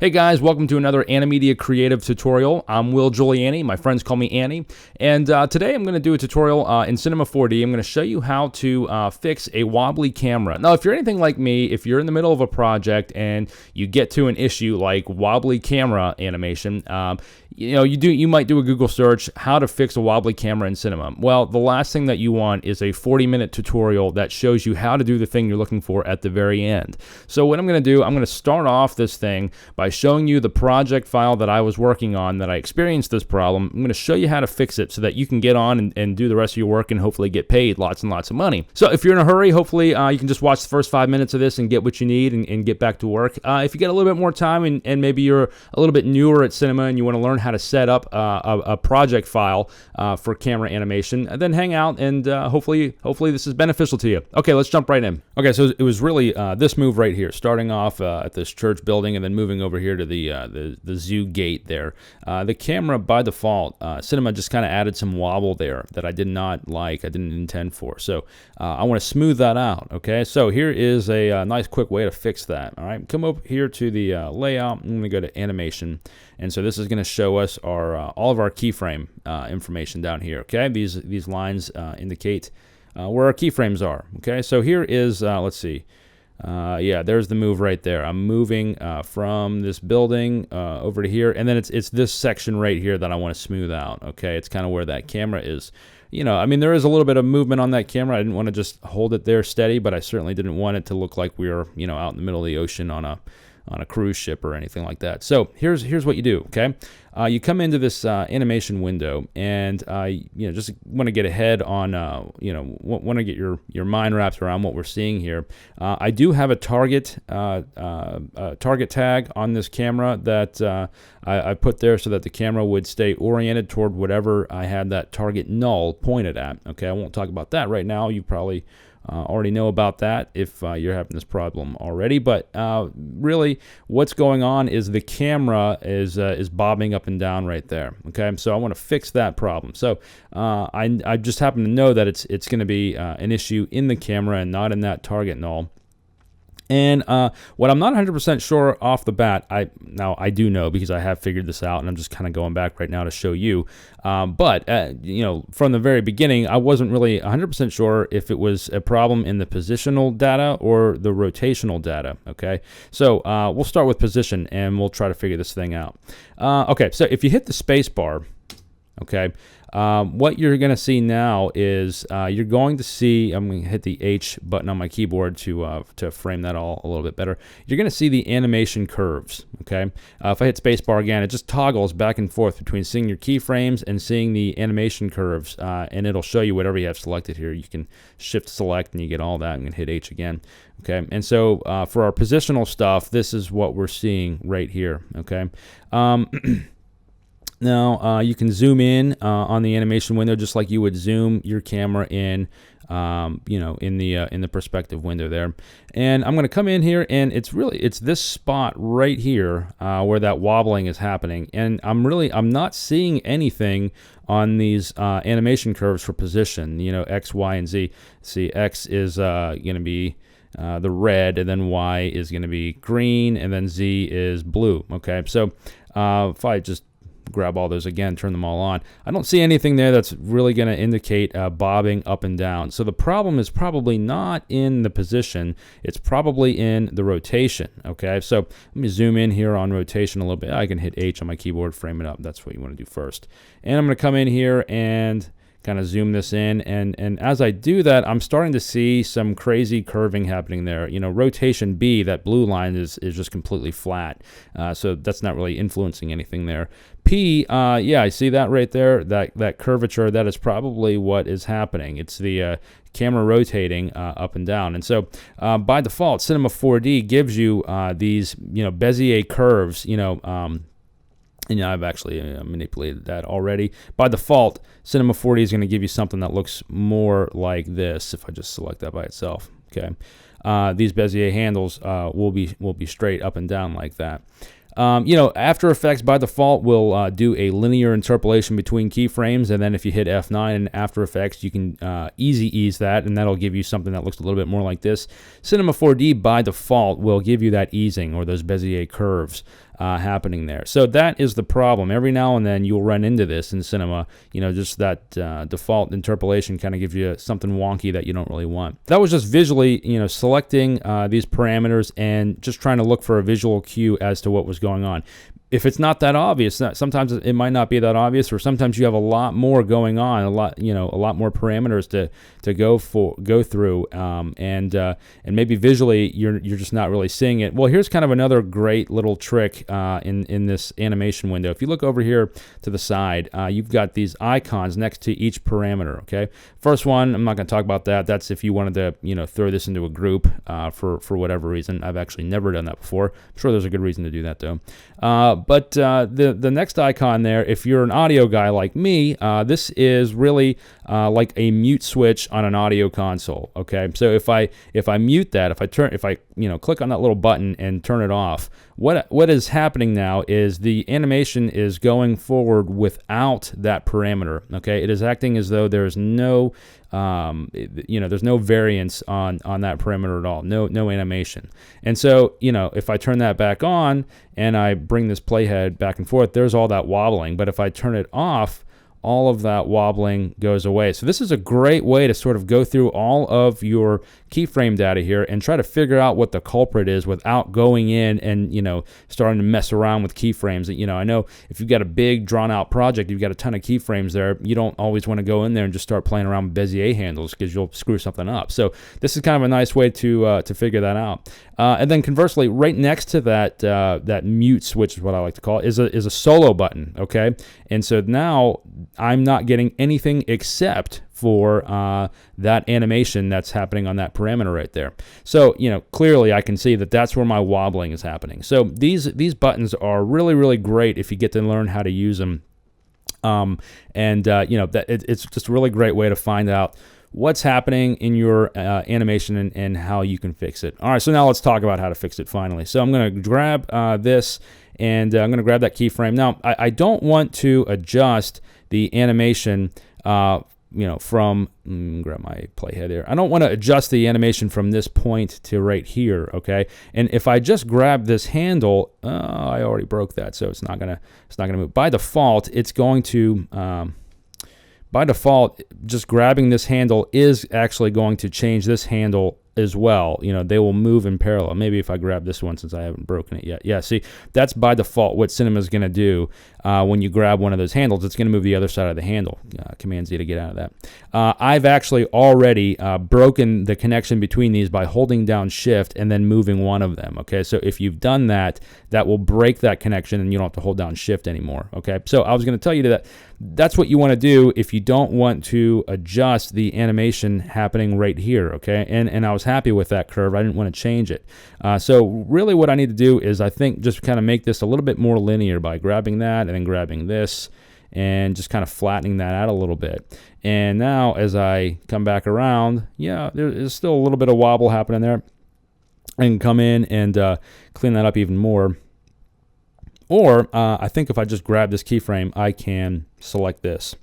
Hey guys, welcome to another Animedia Creative tutorial. I'm Will Giuliani, my friends call me Annie, and today I'm going to do a tutorial in Cinema 4D. I'm going to show you how to fix a wobbly camera. Now, if you're anything like me, if you're in the middle of a project and you get to an issue like wobbly camera animation, you might do a Google search, how to fix a wobbly camera in Cinema. Well, the last thing that you want is a 40-minute tutorial that shows you how to do the thing you're looking for at the very end. So what I'm going to do, I'm going to start off this thing by showing you the project file that I was working on that I experienced this problem. I'm going to show you how to fix it so that you can get on and do the rest of your work and hopefully get paid lots and lots of money. So if you're in a hurry, hopefully you can just watch the first 5 minutes of this and get what you need and get back to work. If you get a little bit more time and maybe you're a little bit newer at Cinema and you want to learn how to set up a project file for camera animation, then hang out and hopefully this is beneficial to you. Okay, let's jump right in. Okay, so it was really this move right here, starting off at this church building and then moving over here to the zoo gate there. The camera by default, Cinema just kind of added some wobble there that I did not like, I didn't intend for. So I want to smooth that out. Okay, so here is a nice quick way to fix that. All right, come up here to the layout. I'm going to go to animation, and so this is going to show us our all of our keyframe information down here. Okay, these lines indicate where our keyframes are. Okay, so here is let's see. Yeah, there's the move right there. I'm moving from this building over to here, and then it's this section right here that I want to smooth out. Okay, it's kind of where that camera is. I mean, there is a little bit of movement on that camera. I didn't want to just hold it there steady, but I certainly didn't want it to look like we were, out in the middle of the ocean on a cruise ship or anything like that. So here's what you do. Okay, you come into this animation window, and just want to get ahead on want to get your mind wrapped around what we're seeing here. I do have a target tag on this camera that I put there so that the camera would stay oriented toward whatever I had that target null pointed at. Okay, I won't talk about that right now. You probably already know about that if you're having this problem already, but really what's going on is the camera is bobbing up and down right there. Okay, so I want to fix that problem. So I just happen to know that it's going to be an issue in the camera and not in that target null. And what I'm not 100% sure off the bat, I do know because I have figured this out, and I'm just kind of going back right now to show you. But from the very beginning, I wasn't really 100% sure if it was a problem in the positional data or the rotational data. Okay, so we'll start with position, and we'll try to figure this thing out. Okay, so if you hit the space bar, okay. What you're going to see now is you're going to see, I'm going to hit the H button on my keyboard to frame that all a little bit better. You're going to see the animation curves, okay? If I hit spacebar again, it just toggles back and forth between seeing your keyframes and seeing the animation curves, and it'll show you whatever you have selected here. You can shift select and you get all that and hit H again, okay? And so for our positional stuff, this is what we're seeing right here, okay? Now, you can zoom in on the animation window just like you would zoom your camera in, in the perspective window there. And I'm going to come in here, and it's this spot right here where that wobbling is happening. And I'm not seeing anything on these animation curves for position, X, Y, and Z. See, X is going to be the red, and then Y is going to be green, and then Z is blue. Okay, so if I just grab all those again, turn them all on, I don't see anything there that's really going to indicate bobbing up and down. So the problem is probably not in the position, it's probably in the rotation. Okay, so let me zoom in here on rotation a little bit. I can hit H on my keyboard, frame it up. That's what you want to do first. And I'm going to come in here and kind of zoom this in, and as I do that, I'm starting to see some crazy curving happening there. Rotation B, that blue line is just completely flat, so that's not really influencing anything there. P, yeah, I see that right there, that curvature. That is probably what is happening. It's the camera rotating up and down. And so by default, Cinema 4D gives you these Bezier curves, and I've actually manipulated that already. By default, Cinema 4D is going to give you something that looks more like this. If I just select that by itself, okay. These Bezier handles will be straight up and down like that. After Effects by default will do a linear interpolation between keyframes, and then if you hit F9 in After Effects, you can easy ease that, and that'll give you something that looks a little bit more like this. Cinema 4D by default will give you that easing or those Bezier curves happening there. So that is the problem. Every now and then you'll run into this in Cinema. Just that default interpolation kind of gives you something wonky that you don't really want. That was just visually, selecting these parameters and just trying to look for a visual cue as to what was going on. If it's not that obvious, sometimes it might not be that obvious, or sometimes you have a lot more going on, a lot more parameters to go through, and maybe visually you're just not really seeing it. Well, here's kind of another great little trick in this animation window. If you look over here to the side, you've got these icons next to each parameter. Okay, first one, I'm not going to talk about that. That's if you wanted to throw this into a group for whatever reason. I've actually never done that before. I'm sure there's a good reason to do that though. But the next icon there, if you're an audio guy like me, this is really like a mute switch on an audio console. Okay, so if I mute that, if I click on that little button and turn it off, what is happening now is the animation is going forward without that parameter. Okay, it is acting as though there's no there's no variance on that parameter at all, no animation. And so if I turn that back on and I bring this playhead back and forth, there's all that wobbling. But if I turn it off, all of that wobbling goes away. So this is a great way to sort of go through all of your keyframe data here and try to figure out what the culprit is without going in and starting to mess around with keyframes. I know if you've got a big drawn out project, you've got a ton of keyframes there, you don't always want to go in there and just start playing around with Bezier handles because you'll screw something up. So this is kind of a nice way to figure that out. And then conversely, right next to that mute switch is what I like to call it, is a solo button. Okay, and so now I'm not getting anything except for that animation that's happening on that parameter right there. So clearly I can see that that's where my wobbling is happening. So these buttons are really, really great if you get to learn how to use them. It's just a really great way to find out what's happening in your animation and how you can fix it. All right, so now let's talk about how to fix it finally. So I'm going to grab this, and I'm going to grab that keyframe. Now, I don't want to adjust the animation from, grab my playhead here. I don't want to adjust the animation from this point to right here, okay? And if I just grab this handle, I already broke that, so it's not gonna move. By default, it's going to, by default, just grabbing this handle is actually going to change this handle as well. They will move in parallel. Maybe if I grab this one, since I haven't broken it yet. Yeah, see, that's by default what Cinema is going to do. When you grab one of those handles, it's going to move the other side of the handle. Command Z to get out of that. I've actually already broken the connection between these by holding down Shift and then moving one of them. Okay, so if you've done that, that will break that connection and you don't have to hold down Shift anymore. Okay, so I was going to tell you that that's what you want to do if you don't want to adjust the animation happening right here. Okay, and I was happy with that curve. I didn't want to change it. So really what I need to do is, I think, just kind of make this a little bit more linear by grabbing that and then grabbing this and just kind of flattening that out a little bit. And now as I come back around, yeah, there's still a little bit of wobble happening there. I can come in and clean that up even more. Or I think if I just grab this keyframe, I can select this.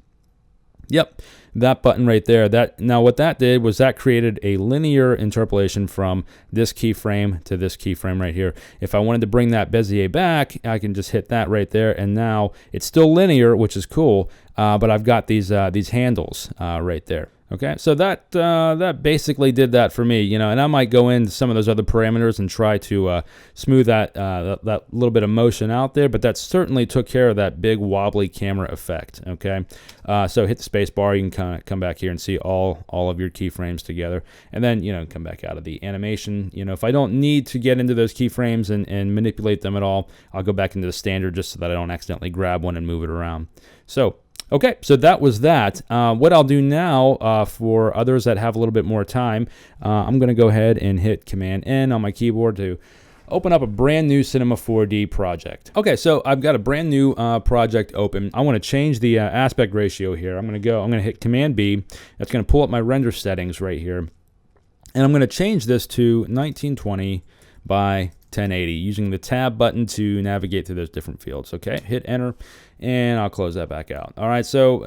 Yep, that button right there. Now what that did was that created a linear interpolation from this keyframe to this keyframe right here. If I wanted to bring that Bezier back, I can just hit that right there, and now it's still linear, which is cool, but I've got these handles right there. Okay, so that basically did that for me, and I might go into some of those other parameters and try to smooth that little bit of motion out there, but that certainly took care of that big wobbly camera effect. Okay, so hit the space bar, you can kind of come back here and see all of your keyframes together, and then come back out of the animation. If I don't need to get into those keyframes and manipulate them at all, I'll go back into the standard just so that I don't accidentally grab one and move it around. So. Okay, so that was that. What I'll do now for others that have a little bit more time, I'm going to go ahead and hit Command N on my keyboard to open up a brand new Cinema 4D project. Okay, so I've got a brand new project open. I want to change the aspect ratio here. I'm going to hit Command B. That's going to pull up my render settings right here. And I'm going to change this to 1920 by 1080 using the tab button to navigate through those different fields. Okay, hit enter, and I'll close that back out. All right, so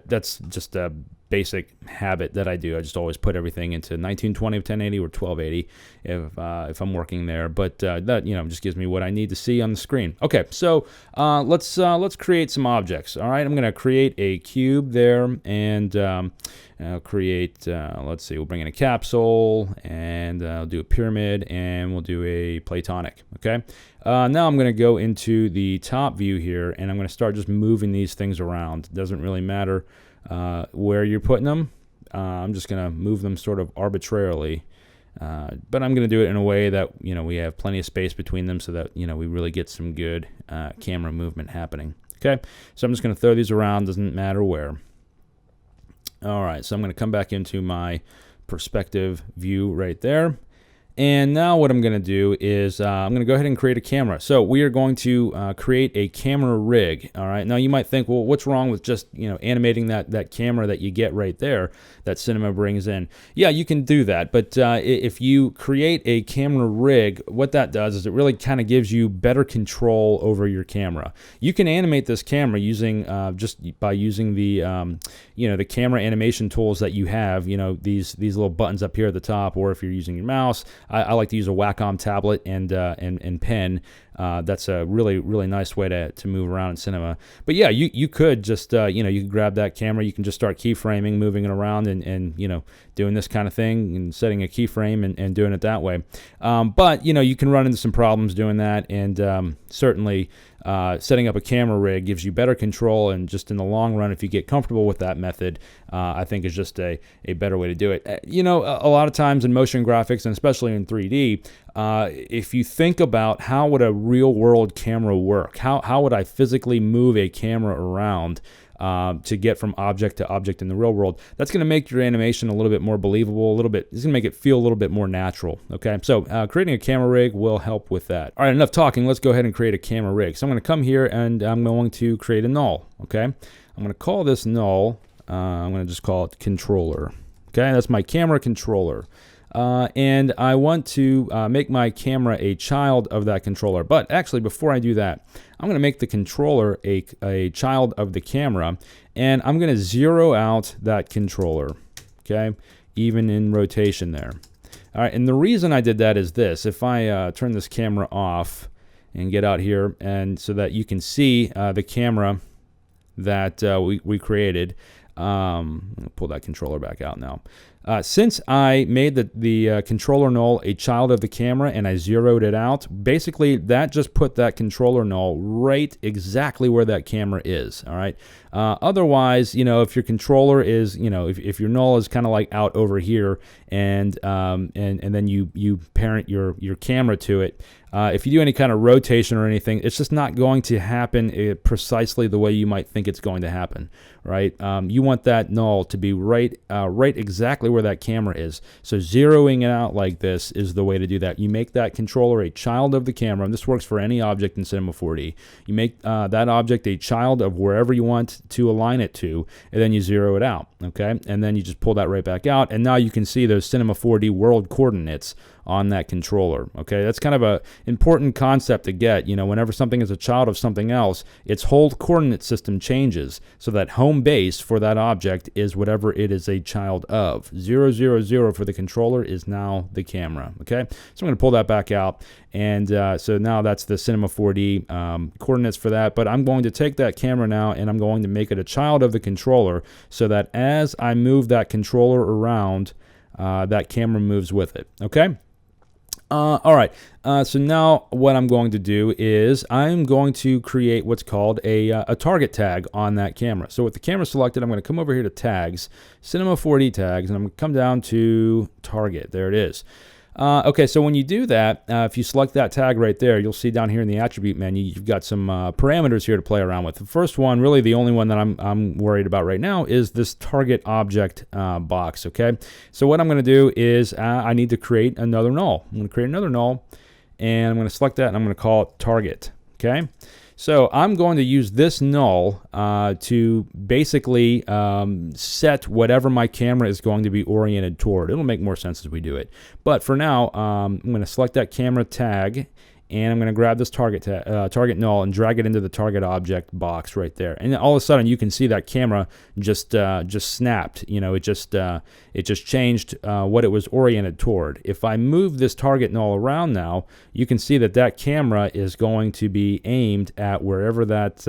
that's just a basic habit that I do. I just always put everything into 1920 of 1080 or 1280 if I'm working there. But that just gives me what I need to see on the screen. Okay, so let's create some objects. All right, I'm going to create a cube there, and I'll create. Let's see, we'll bring in a capsule, and I'll do a pyramid, and we'll do a platonic. Okay. Now I'm going to go into the top view here, and I'm going to start just moving these things around. It doesn't really matter where you're putting them. I'm just going to move them sort of arbitrarily, but I'm going to do it in a way that we have plenty of space between them, so that we really get some good camera movement happening. Okay, so I'm just going to throw these around. Doesn't matter where. All right, so I'm going to come back into my perspective view right there. And now what I'm going to do is I'm going to go ahead and create a camera. So we are going to create a camera rig. All right. Now you might think, well, what's wrong with just animating that camera that you get right there that Cinema brings in? Yeah, you can do that. But if you create a camera rig, what that does is it really kind of gives you better control over your camera. You can animate this camera using just by using the the camera animation tools that you have. These little buttons up here at the top, or if you're using your mouse. I like to use a Wacom tablet and pen. That's a really nice way to move around in Cinema. But yeah, you could just you could grab that camera. You can just start keyframing, moving it around, and doing this kind of thing, and setting a keyframe and doing it that way. But you can run into some problems doing that, and certainly setting up a camera rig gives you better control. And just in the long run, if you get comfortable with that method, I think is just a better way to do it. A lot of times in motion graphics, and especially in 3D, if you think about how would a real world camera work, how would I physically move a camera around to get from object to object in the real world, that's going to make your animation a little bit more believable, it's going to make it feel a little bit more natural. Okay, so creating a camera rig will help with that. All right, enough talking. Let's go ahead and create a camera rig. So I'm going to come here, and I'm going to create a null. Okay, I'm going to call this null. I'm going to just call it controller. Okay, that's my camera controller. And I want to make my camera a child of that controller. But actually, before I do that, I'm going to make the controller a child of the camera, and I'm going to zero out that controller, okay, even in rotation there. All right, and the reason I did that is this. If I turn this camera off and get out here, and so that you can see the camera that we created, I'm going to pull that controller back out now. Since I made the controller null a child of the camera and I zeroed it out, basically that just put that controller null right exactly where that camera is. All right. Otherwise, if your controller is, if your null is kind of like out over here, and then you parent your camera to it, if you do any kind of rotation or anything, it's just not going to happen precisely the way you might think it's going to happen, right? You want that null to be right exactly where that camera is. So zeroing it out like this is the way to do that. You make that controller a child of the camera, and this works for any object in Cinema 4D. You make that object a child of wherever you want to align it to, and then you zero it out, okay? And then you just pull that right back out, and now you can see those Cinema 4D world coordinates on that controller. Okay, that's kind of a important concept to get. Whenever something is a child of something else, its whole coordinate system changes, so that home base for that object is whatever it is a child of. 0, 0, 0 for the controller is now the camera. Okay, so I'm going to pull that back out, and so now that's the Cinema 4D coordinates for that. But I'm going to take that camera now, and I'm going to make it a child of the controller, so that as I move that controller around, that camera moves with it. Okay. All right, so now what I'm going to do is I'm going to create what's called a target tag on that camera. So with the camera selected, I'm going to come over here to Tags, Cinema 4D Tags, and I'm going to come down to Target. There it is. Okay, so when you do that, if you select that tag right there, you'll see down here in the attribute menu, you've got some parameters here to play around with. The first one, really the only one that I'm worried about right now, is this target object box, okay? So what I'm going to do is I need to create another null. I'm going to create another null, and I'm going to select that, and I'm going to call it target, okay? So I'm going to use this null to basically set whatever my camera is going to be oriented toward. It'll make more sense as we do it. But for now, I'm going to select that camera tag, and I'm going to grab this target null and drag it into the target object box right there. And all of a sudden, you can see that camera just snapped. You know, it just changed what it was oriented toward. If I move this target null around now, you can see that that camera is going to be aimed at wherever that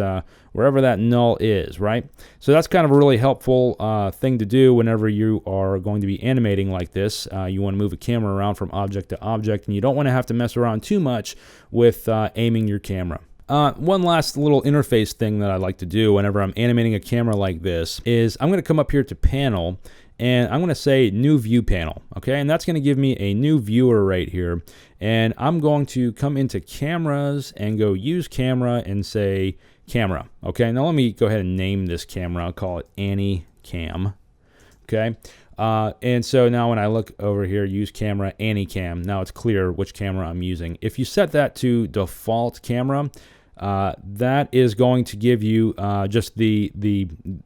null is, right? So that's kind of a really helpful thing to do whenever you are going to be animating like this. You want to move a camera around from object to object, and you don't want to have to mess around too much with aiming your camera. One last little interface thing that I like to do whenever I'm animating a camera like this is I'm going to come up here to Panel, and I'm going to say New View Panel, okay? And that's going to give me a new viewer right here. And I'm going to come into Cameras and go Use Camera and say Camera, okay? Now let me go ahead and name this camera. I'll call it Annie Cam, okay? And so now when I look over here, Use Camera, Annie Cam, now it's clear which camera I'm using. If you set that to default camera, that is going to give you just the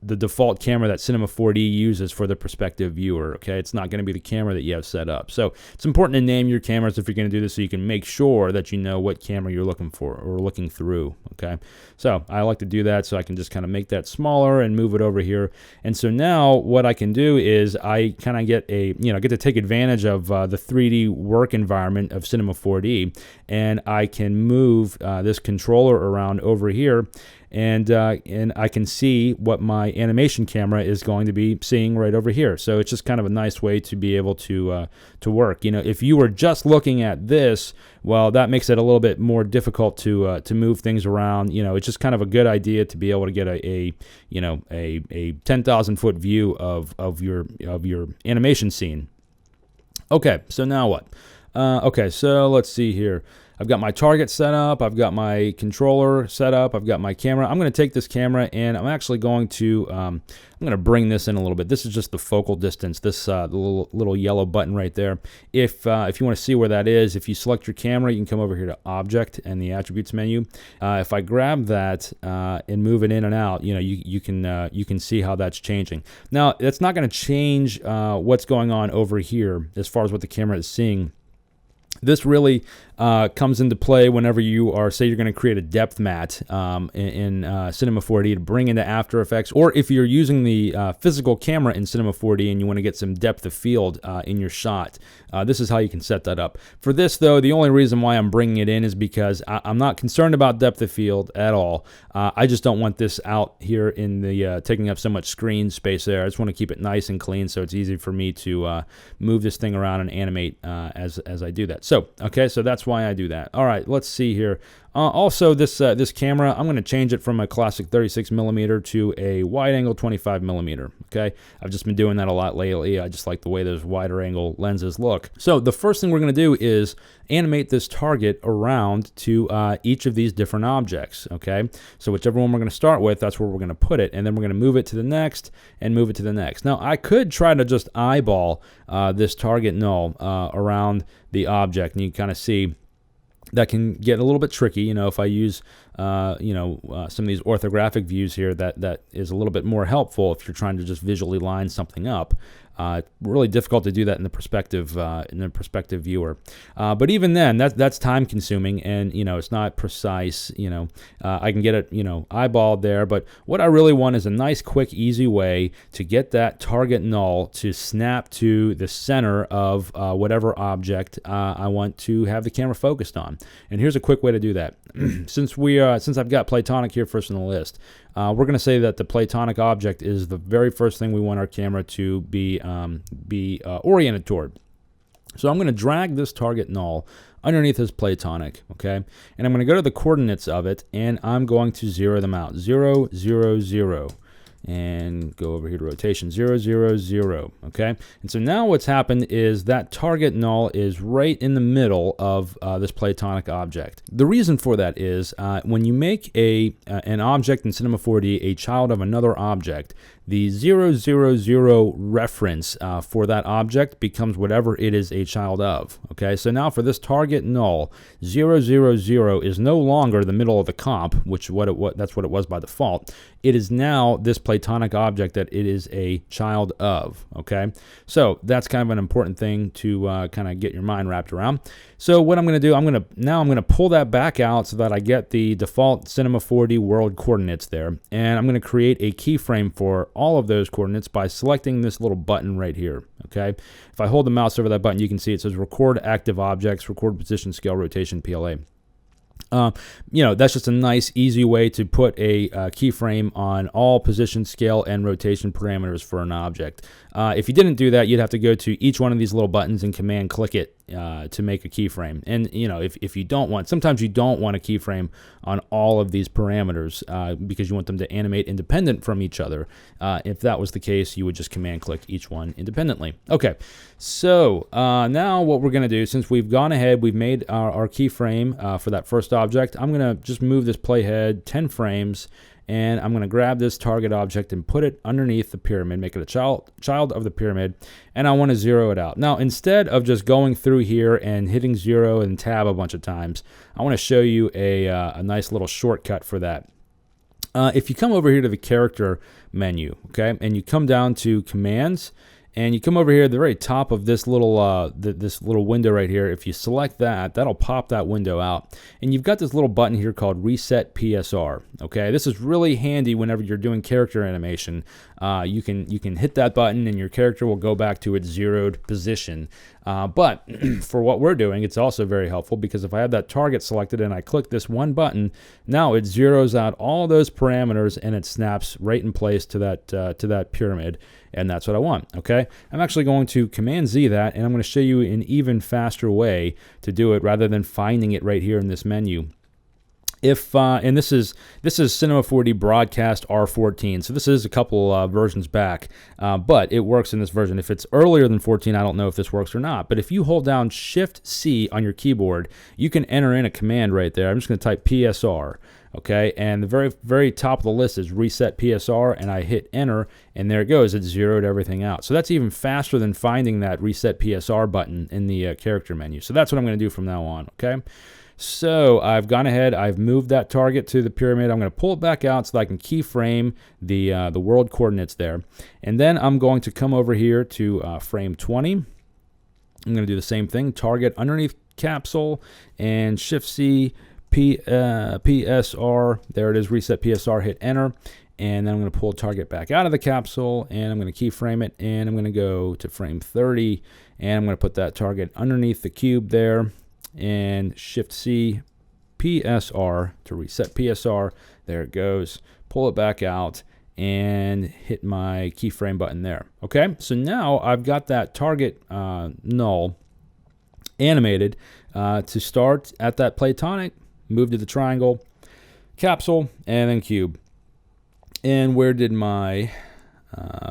default camera that Cinema 4D uses for the perspective viewer, okay? It's not going to be the camera that you have set up. So it's important to name your cameras if you're going to do this so you can make sure that you know what camera you're looking for or looking through, okay? So I like to do that so I can just kind of make that smaller and move it over here. And so now what I can do is I kind of get to take advantage of the 3D work environment of Cinema 4D, and I can move this controller around over here, and I can see what my animation camera is going to be seeing right over here. So it's just kind of a nice way to be able to work. You know, if you were just looking at this, well, that makes it a little bit more difficult to move things around. You know, it's just kind of a good idea to be able to get a 10,000-foot view of your animation scene. Okay, so now what? Okay, so let's see here. I've got my target set up, I've got my controller set up, I've got my camera. I'm going to take this camera and I'm actually going to I'm going to bring this in a little bit. This is just the focal distance, this the little yellow button right there. If you want to see where that is, if you select your camera, you can come over here to Object and the Attributes menu. If I grab that and move it in and out, you know, you can see how that's changing. Now, that's not going to change what's going on over here as far as what the camera is seeing. This really comes into play whenever you are, say, you're going to create a depth matte in Cinema 4D to bring into After Effects, or if you're using the physical camera in Cinema 4D and you want to get some depth of field in your shot. This is how you can set that up. For this, though, the only reason why I'm bringing it in is because I'm not concerned about depth of field at all. I just don't want this out here in the taking up so much screen space there. I just want to keep it nice and clean so it's easy for me to move this thing around and animate as I do that. So, okay, so that's why I do that. All right, let's see here. Also, this camera, I'm going to change it from a classic 36mm to a wide-angle 25mm, okay? I've just been doing that a lot lately. I just like the way those wider-angle lenses look. So the first thing we're going to do is animate this target around to each of these different objects, okay? So whichever one we're going to start with, that's where we're going to put it, and then we're going to move it to the next and move it to the next. Now, I could try to just eyeball this target null around the object, and you kind of see that can get a little bit tricky, you know, if I use, some of these orthographic views here, that is a little bit more helpful if you're trying to just visually line something up. Really difficult to do that in the perspective viewer. But even then, that's time consuming, and it's not precise. I can get it eyeballed there, but what I really want is a nice, quick, easy way to get that target null to snap to the center of whatever object I want to have the camera focused on. And here's a quick way to do that. Since I've got Platonic here first on the list, we're going to say that the Platonic object is the very first thing we want our camera to be oriented toward. So I'm going to drag this target null underneath this Platonic, okay? And I'm going to go to the coordinates of it, and I'm going to zero them out. 0, 0, 0. And go over here to rotation, 0, 0, 0, okay? And so now what's happened is that target null is right in the middle of this Platonic object. The reason for that is when you make an object in Cinema 4D a child of another object, the 000 reference for that object becomes whatever it is a child of. Okay, so now for this target null, 000 is no longer the middle of the comp, which that's what it was by default. It is now this Platonic object that it is a child of. Okay, so that's kind of an important thing to kind of get your mind wrapped around. So what I'm going to do, I'm going to pull that back out so that I get the default Cinema 4D world coordinates there, and I'm going to create a keyframe for all of those coordinates by selecting this little button right here. Okay, if I hold the mouse over that button, you can see it says record active objects, record position, scale, rotation, PLA. That's just a nice, easy way to put a keyframe on all position, scale, and rotation parameters for an object. If you didn't do that, you'd have to go to each one of these little buttons and command click it to make a keyframe. And if you don't want, sometimes you don't want a keyframe on all of these parameters because you want them to animate independent from each other. If that was the case, you would just command click each one independently. Okay, so now what we're going to do, since we've gone ahead, we've made our keyframe for that first object, I'm going to just move this playhead 10 frames, and I'm going to grab this target object and put it underneath the pyramid, make it a child of the pyramid, and I want to zero it out. Now, instead of just going through here and hitting 0 and tab a bunch of times, I want to show you a nice little shortcut for that. If you come over here to the character menu, okay, and you come down to commands, and you come over here at the very top of this little this little window right here. If you select that, that'll pop that window out. And you've got this little button here called Reset PSR. Okay, this is really handy whenever you're doing character animation. You can hit that button and your character will go back to its zeroed position. But for what we're doing, it's also very helpful because if I have that target selected and I click this one button, now it zeroes out all those parameters and it snaps right in place to that pyramid. And that's what I want. Okay, I'm actually going to Command Z that, and I'm going to show you an even faster way to do it rather than finding it right here in this menu. If and this is Cinema 4D Broadcast R14, so this is a couple versions back, but it works in this version. If it's earlier than 14, I don't know if this works or not. But if you hold down Shift C on your keyboard, you can enter in a command right there. I'm just going to type PSR. Okay, and the very top of the list is Reset PSR, and I hit Enter, and there it goes. It zeroed everything out. So that's even faster than finding that Reset PSR button in the character menu. So that's what I'm going to do from now on. Okay. So I've gone ahead, I've moved that target to the pyramid. I'm going to pull it back out so that I can keyframe the world coordinates there. And then I'm going to come over here to frame 20. I'm going to do the same thing, target underneath capsule, and Shift-C, PSR, there it is, Reset PSR, hit Enter. And then I'm going to pull target back out of the capsule, and I'm going to keyframe it, and I'm going to go to frame 30, and I'm going to put that target underneath the cube there, and Shift-C, PSR to reset PSR. There it goes. Pull it back out and hit my keyframe button there. Okay, so now I've got that target null animated to start at that Platonic, move to the triangle, capsule, and then cube. And where did my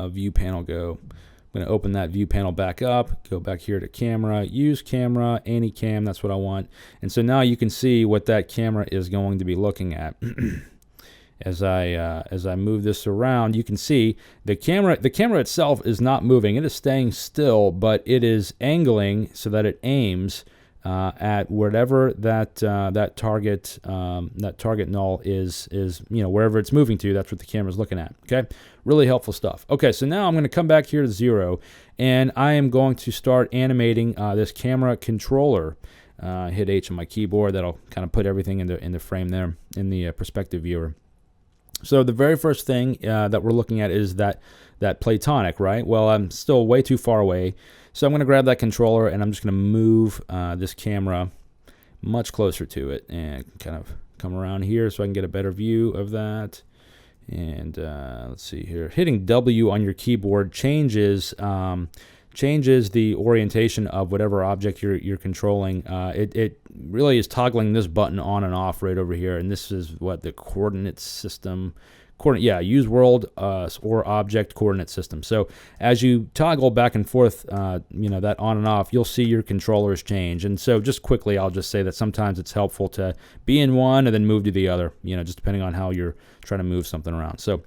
view panel go? I'm going to open that view panel back up, go back here to camera, use camera, AnyCam, that's what I want. And so now you can see what that camera is going to be looking at. As I move this around, you can see the camera itself is not moving. It is staying still, but it is angling so that it aims at whatever that target null is wherever it's moving to. That's what the camera's looking at. Okay, really helpful stuff. Okay, so now I'm going to come back here to 0, and I am going to start animating this camera controller. Hit H on my keyboard. That'll kind of put everything in the frame there in the perspective viewer. So the very first thing that we're looking at is that Platonic, right? Well, I'm still way too far away. So I'm going to grab that controller, and I'm just going to move this camera much closer to it and kind of come around here so I can get a better view of that. And let's see here. Hitting W on your keyboard changes the orientation of whatever object you're controlling. It really is toggling this button on and off right over here, and this is what the coordinate system. Use world or object coordinate system. So as you toggle back and forth, that on and off, you'll see your controllers change. And so just quickly, I'll just say that sometimes it's helpful to be in one and then move to the other, just depending on how you're trying to move something around. So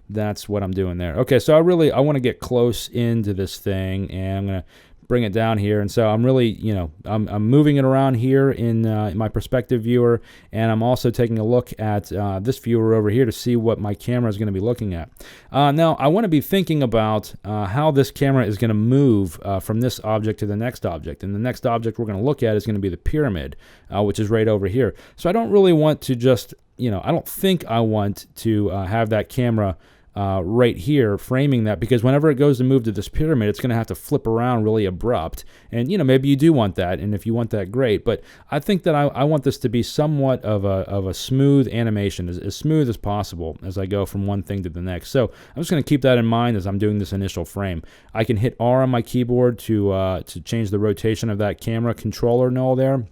that's what I'm doing there. Okay, so I want to get close into this thing, and I'm going to bring it down here. And so I'm really, I'm moving it around here in my perspective viewer, and I'm also taking a look at this viewer over here to see what my camera is going to be looking at. Now, I want to be thinking about how this camera is going to move from this object to the next object. And the next object we're going to look at is going to be the pyramid, which is right over here. So I don't really want to just, I don't think I want to have that camera right here framing that, because whenever it goes to move to this pyramid, it's going to have to flip around really abrupt. And maybe you do want that, and if you want that, great. But I think that I want this to be somewhat of a smooth animation, as smooth as possible as I go from one thing to the next. So I'm just going to keep that in mind as I'm doing this initial frame. I can hit R on my keyboard to change the rotation of that camera controller and all there,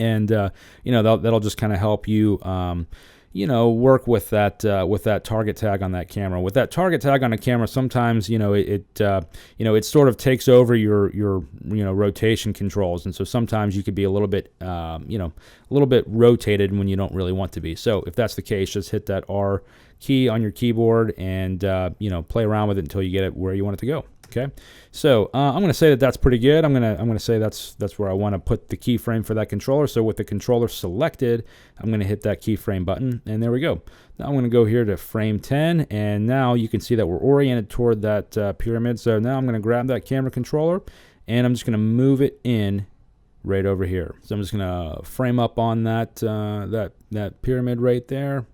and that'll just kind of help you work with that target tag on that camera. With that target tag on a camera, sometimes it sort of takes over your rotation controls, and so sometimes you could be a little bit rotated when you don't really want to be. So if that's the case, just hit that R key on your keyboard and play around with it until you get it where you want it to go. Okay, so I'm going to say that that's pretty good. I'm going to say that's where I want to put the keyframe for that controller. So with the controller selected, I'm going to hit that keyframe button, and there we go. Now I'm going to go here to frame 10, and now you can see that we're oriented toward that pyramid. So now I'm going to grab that camera controller, and I'm just going to move it in right over here. So I'm just going to frame up on that that pyramid right there.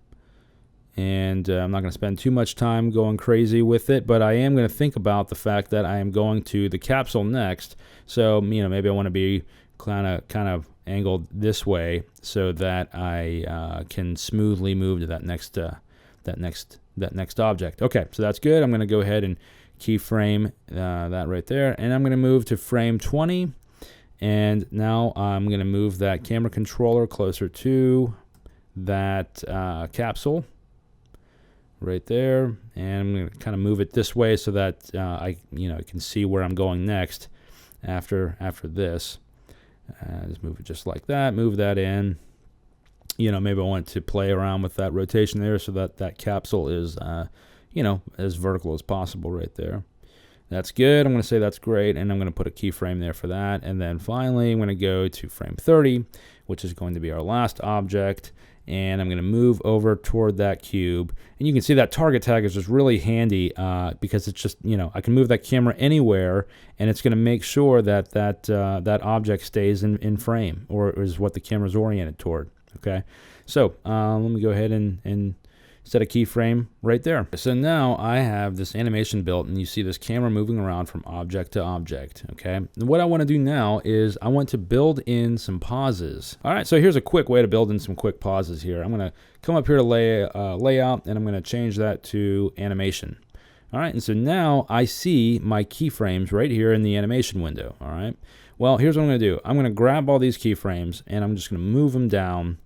And I'm not going to spend too much time going crazy with it, but I am going to think about the fact that I am going to the capsule next. So maybe I want to be kind of angled this way so that I can smoothly move to that next object. Okay, so that's good. I'm going to go ahead and keyframe that right there, and I'm going to move to frame 20. And now I'm going to move that camera controller closer to that capsule right there, and I'm going to kind of move it this way so that I can see where I'm going next after this. Just move it just like that, move that in. Maybe I want to play around with that rotation there so that that capsule is as vertical as possible right there. That's good. I'm going to say that's great, and I'm going to put a keyframe there for that. And then finally I'm going to go to frame 30, which is going to be our last object, and I'm going to move over toward that cube. And you can see that target tag is just really handy because it's just, I can move that camera anywhere, and it's going to make sure that that object stays in frame, or is what the camera is oriented toward. Okay, so let me go ahead and set a keyframe right there. So now I have this animation built, and you see this camera moving around from object to object. Okay, and what I want to do now is I want to build in some pauses. All right, so here's a quick way to build in some quick pauses here. I'm going to come up here to layout, and I'm going to change that to animation. All right, and so now I see my keyframes right here in the animation window. All right, well, here's what I'm going to do. I'm going to grab all these keyframes, and I'm just going to move them down,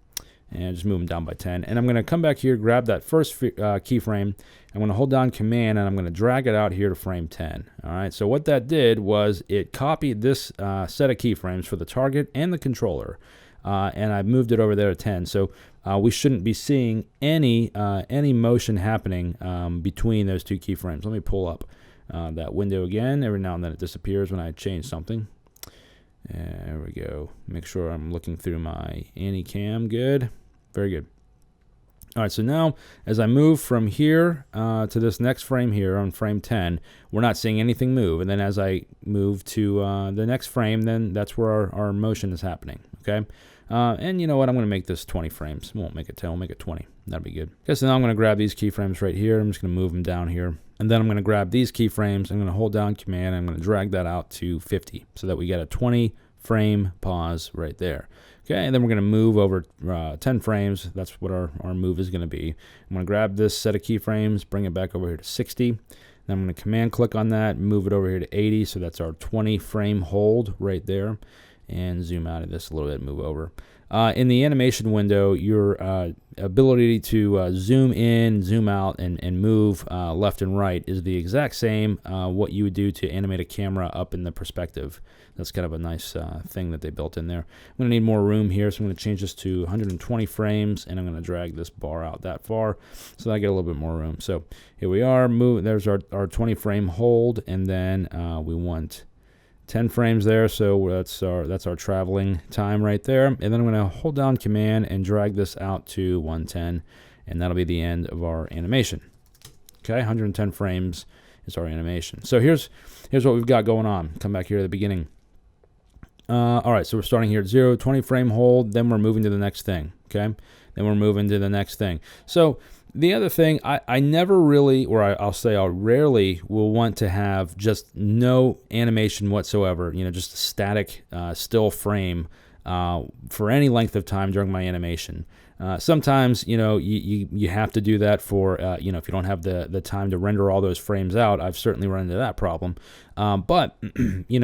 and just move them down by 10. And I'm going to come back here, grab that first keyframe. I'm going to hold down Command, and I'm going to drag it out here to frame 10. All right, so what that did was it copied this set of keyframes for the target and the controller, and I moved it over there to 10. So we shouldn't be seeing any motion happening between those two keyframes. Let me pull up that window again. Every now and then it disappears when I change something. There we go. Make sure I'm looking through my Anycam. Good. Very good. All right, so now as I move from here to this next frame here on frame 10, we're not seeing anything move. And then as I move to the next frame, then that's where our motion is happening. Okay. And you know what? I'm going to make this 20 frames. We won't make it 10. We'll make it 20. That'll be good. Okay, so now I'm going to grab these keyframes right here. I'm just going to move them down here. And then I'm going to grab these keyframes. I'm going to hold down Command. I'm going to drag that out to 50 so that we get a 20 frame pause right there. Okay, and then we're going to move over 10 frames. That's what our move is going to be. I'm going to grab this set of keyframes, bring it back over here to 60. Then I'm going to Command click on that, move it over here to 80. So that's our 20 frame hold right there. And zoom out of this a little bit, move over. in the animation window, your ability to zoom in, zoom out, and move left and right is the exact same what you would do to animate a camera up in the perspective. That's kind of a nice thing that they built in there. I'm going to need more room here, so I'm going to change this to 120 frames, and I'm going to drag this bar out that far so that I get a little bit more room. So here we are. There's our 20 frame hold, and then we want 10 frames there, so that's our traveling time right there. And then I'm going to hold down Command and drag this out to 110, and that'll be the end of our animation. Okay, 110 frames is our animation. So here's what we've got going on. Come back here at the beginning. All right, so we're starting here at 0, 20 frame hold, then we're moving to the next thing, okay? Then we're moving to the next thing. So the other thing, I never really, or I'll say I rarely will want to have just no animation whatsoever, just a static still frame for any length of time during my animation. Sometimes, you have to do that for, if you don't have the time to render all those frames out. I've certainly run into that problem. But, if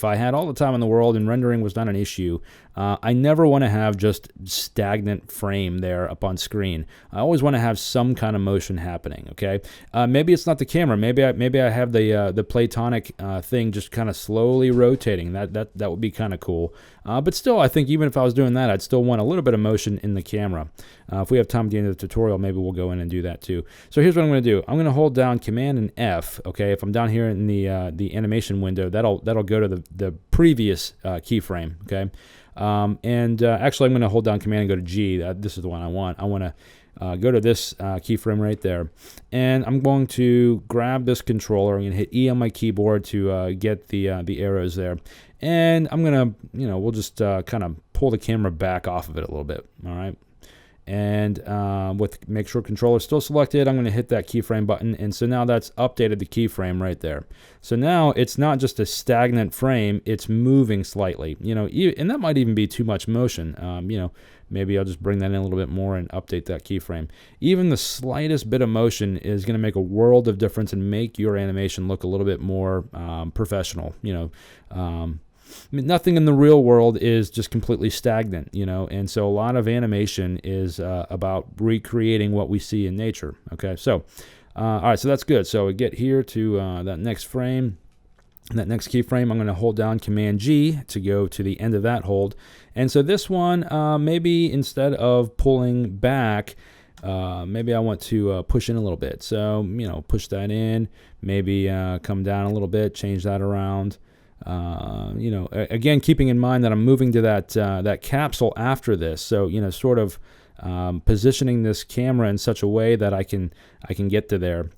I had all the time in the world and rendering was not an issue, I never want to have just stagnant frame there up on screen. I always want to have some kind of motion happening, okay? Maybe it's not the camera. Maybe I have the Platonic thing just kind of slowly rotating. That would be kind of cool. But still, I think even if I was doing that, I'd still want a little bit of motion in the camera. If we have time at the end of the tutorial, maybe we'll go in and do that too. So here's what I'm going to do. I'm going to hold down Command and F, okay? If I'm down here in the animation window, that'll go to the previous keyframe, okay? Actually, I'm going to hold down Command and go to G. This is the one I want. I want to go to this keyframe right there, and I'm going to grab this controller. I'm going to hit E on my keyboard to get the arrows there, and I'm going to, we'll just kind of pull the camera back off of it a little bit, all right? And make sure controller's still selected, I'm going to hit that keyframe button, and so now that's updated the keyframe right there. So now it's not just a stagnant frame, it's moving slightly, and that might even be too much motion. Maybe I'll just bring that in a little bit more and update that keyframe. Even the slightest bit of motion is going to make a world of difference and make your animation look a little bit more professional. Nothing in the real world is just completely stagnant, and so a lot of animation is about recreating what we see in nature, okay? So, all right, so that's good. So we get here to that next frame, that next keyframe. I'm going to hold down Command G to go to the end of that hold, and so this one, maybe instead of pulling back, maybe I want to push in a little bit. So, push that in, maybe come down a little bit, change that around. Again, keeping in mind that I'm moving to that capsule after this, so sort of positioning this camera in such a way that I can get to there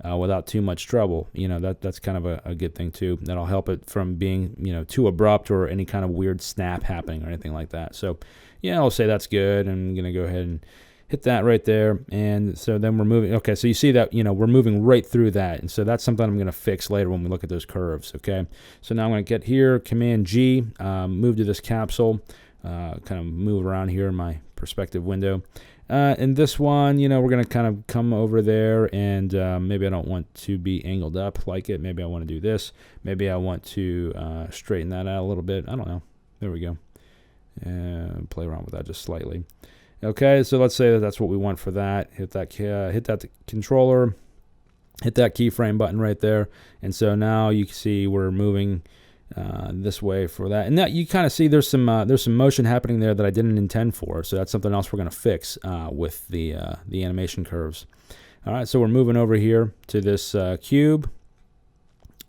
without too much trouble. That's kind of a good thing too. That'll help it from being too abrupt or any kind of weird snap happening or anything like that. So yeah, I'll say that's good. I'm gonna go ahead and hit that right there, and so then we're moving. Okay, so you see that we're moving right through that, and so that's something I'm going to fix later when we look at those curves. Okay, so now I'm going to get here, Command G, move to this capsule, kind of move around here in my perspective window. And this one, we're going to kind of come over there, and maybe I don't want to be angled up like it. Maybe I want to do this. Maybe I want to straighten that out a little bit. I don't know. There we go. And play around with that just slightly. Okay, so let's say that's what we want for that. Hit that controller, hit that keyframe button right there, and so now you can see we're moving this way for that. And that you kind of see there's some motion happening there that I didn't intend for. So that's something else we're going to fix with the animation curves. All right, so we're moving over here to this cube.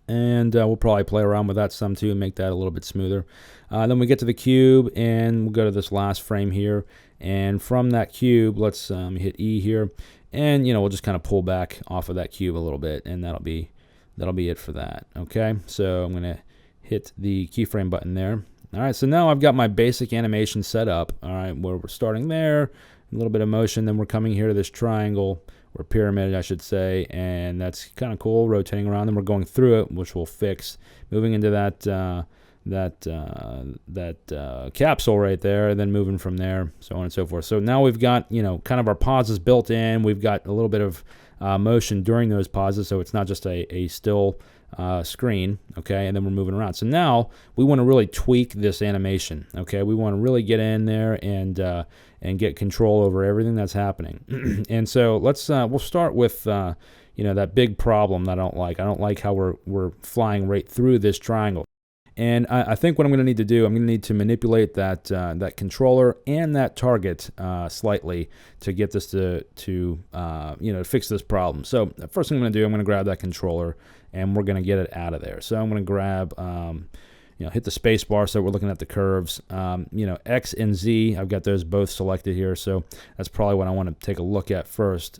And we'll probably play around with that some too and make that a little bit smoother. Then we get to the cube, and we'll go to this last frame here. And from that cube, let's hit E here, and we'll just kind of pull back off of that cube a little bit, and that'll be it for that. Okay, so I'm gonna hit the keyframe button there. All right, so now I've got my basic animation set up. All right, where we're starting there, a little bit of motion, then we're coming here to this triangle, or pyramid, I should say, and that's kind of cool, rotating around. Then we're going through it, which we'll fix, moving into that capsule right there, and then moving from there, so on and so forth. So now we've got kind of our pauses built in. We've got a little bit of motion during those pauses, so it's not just a still screen, okay, and then we're moving around. So now we want to really tweak this animation, okay. We want to really get in there and get control over everything that's happening. And so let's we'll start with that big problem that I don't like. I don't like how we're flying right through this triangle. And I think what I'm going to need to do, I'm going to need to manipulate that controller and that target slightly to get this to fix this problem. So the first thing I'm going to do, I'm going to grab that controller and we're going to get it out of there. So I'm going to grab, hit the space bar so we're looking at the curves. X and Z, I've got those both selected here. So that's probably what I want to take a look at first.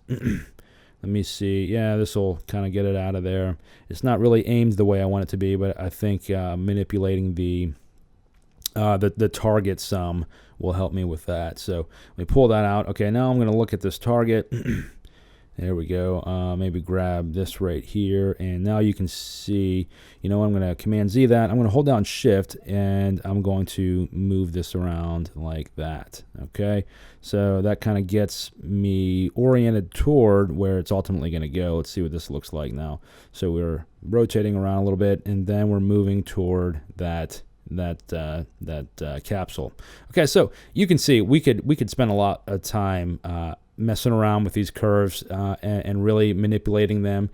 Let me see. Yeah, this will kind of get it out of there. It's not really aimed the way I want it to be, but I think manipulating the target sum will help me with that. So let me pull that out. Okay, now I'm going to look at this target. There we go. Maybe grab this right here, and now you can see, I'm going to Command Z that. I'm going to hold down Shift, and I'm going to move this around like that. Okay, so that kind of gets me oriented toward where it's ultimately going to go. Let's see what this looks like now. So we're rotating around a little bit, and then we're moving toward that capsule. Okay, so you can see we could spend a lot of time messing around with these curves and really manipulating them.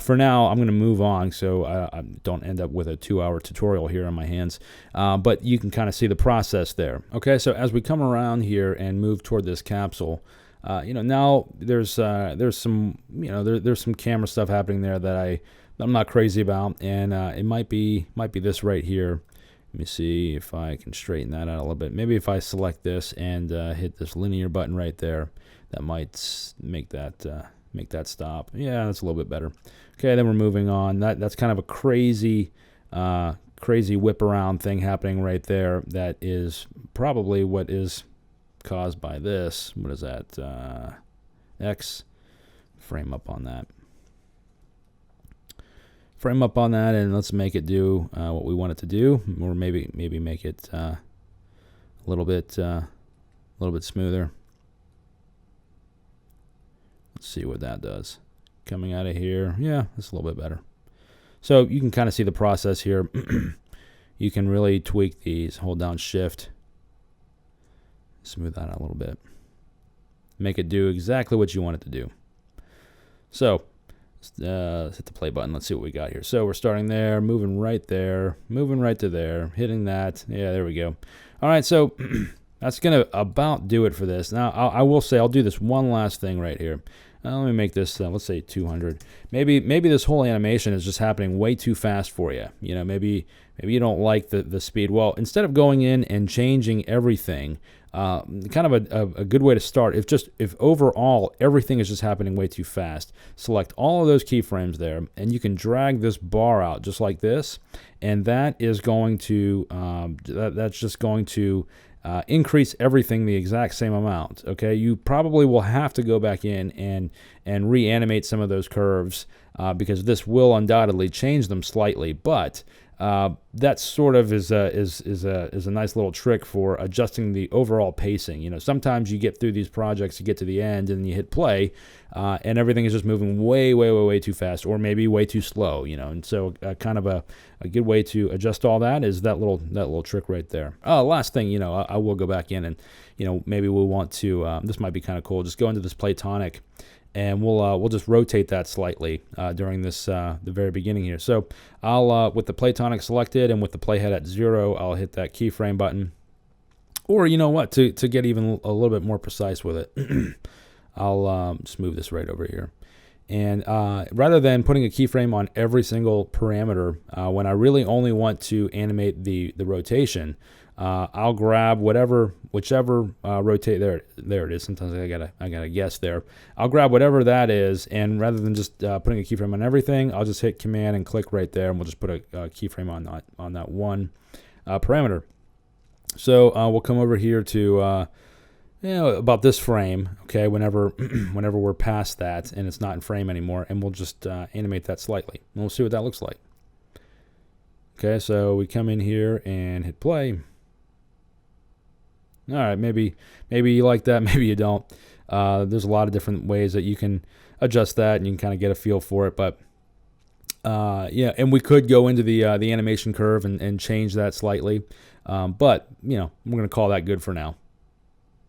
For now, I'm going to move on so I don't end up with a 2-hour tutorial here on my hands. But you can kind of see the process there. Okay, so as we come around here and move toward this capsule, now there's some there's some camera stuff happening there that I'm not crazy about, and it might be this right here. Let me see if I can straighten that out a little bit. Maybe if I select this and hit this linear button right there, that might make that stop. Yeah, that's a little bit better. Okay, then we're moving on. That's kind of a crazy whip around thing happening right there. That is probably what is caused by this. What is that? X. Frame up on that. Frame up on that, and let's make it do what we want it to do, or maybe make it a little bit smoother. Let's see what that does. Coming out of here, yeah, that's a little bit better. So you can kind of see the process here. You can really tweak these. Hold down Shift, smooth that out a little bit, make it do exactly what you want it to do. So let's hit the play button. Let's see what we got here. So we're starting there, moving right there, moving right to there, hitting that. Yeah, there we go. All right, so that's going to about do it for this. Now, I will say I'll do this one last thing right here. Let me make this, let's say 200. Maybe this whole animation is just happening way too fast for you. Maybe you don't like the speed. Well, instead of going in and changing everything, kind of a good way to start, if overall everything is just happening way too fast, select all of those keyframes there, and you can drag this bar out just like this, and that is going to that's just going to increase everything the exact same amount. Okay, you probably will have to go back in and reanimate some of those curves because this will undoubtedly change them slightly, but that sort of is a nice little trick for adjusting the overall pacing. Sometimes you get through these projects, you get to the end, and you hit play, and everything is just moving way too fast, or maybe way too slow. And so kind of a good way to adjust all that is that little trick right there. Last thing, I will go back in and maybe we'll want to. This might be kind of cool. Just go into this Platonic, and we'll just rotate that slightly during this the very beginning here. So I'll with the Platonic selected and with the playhead at 0, I'll hit that keyframe button. Or you know what, to get even a little bit more precise with it, I'll just move this right over here. And rather than putting a keyframe on every single parameter, when I really only want to animate the rotation, I'll grab whichever rotate there it is. Sometimes I gotta guess there. I'll grab whatever that is, and rather than just putting a keyframe on everything, I'll just hit Command and click right there, and we'll just put a keyframe on that one parameter. So we'll come over here to about this frame. Okay, whenever we're past that and it's not in frame anymore, and we'll just animate that slightly, and we'll see what that looks like. Okay, so we come in here and hit play. All right, maybe you like that, maybe you don't. There's a lot of different ways that you can adjust that, and you can kind of get a feel for it. But Yeah, and we could go into the animation curve and change that slightly, but we're going to call that good for now.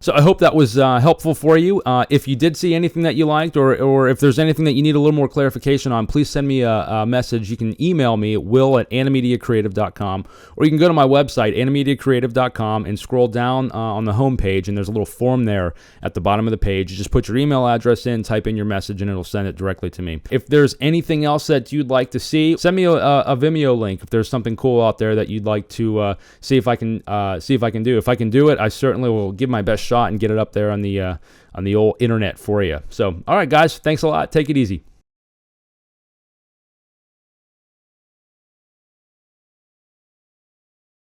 So I hope that was helpful for you. If you did see anything that you liked, or if there's anything that you need a little more clarification on, please send me a message. You can email me at will@animediacreative.com, or you can go to my website, animediacreative.com, and scroll down on the home page, and there's a little form there at the bottom of the page. You just put your email address in, type in your message, and it'll send it directly to me. If there's anything else that you'd like to see, send me a Vimeo link if there's something cool out there that you'd like to see if I can do. If I can do it, I certainly will give my best shot and get it up there on the old internet for you. So, all right, guys, thanks a lot. Take it easy.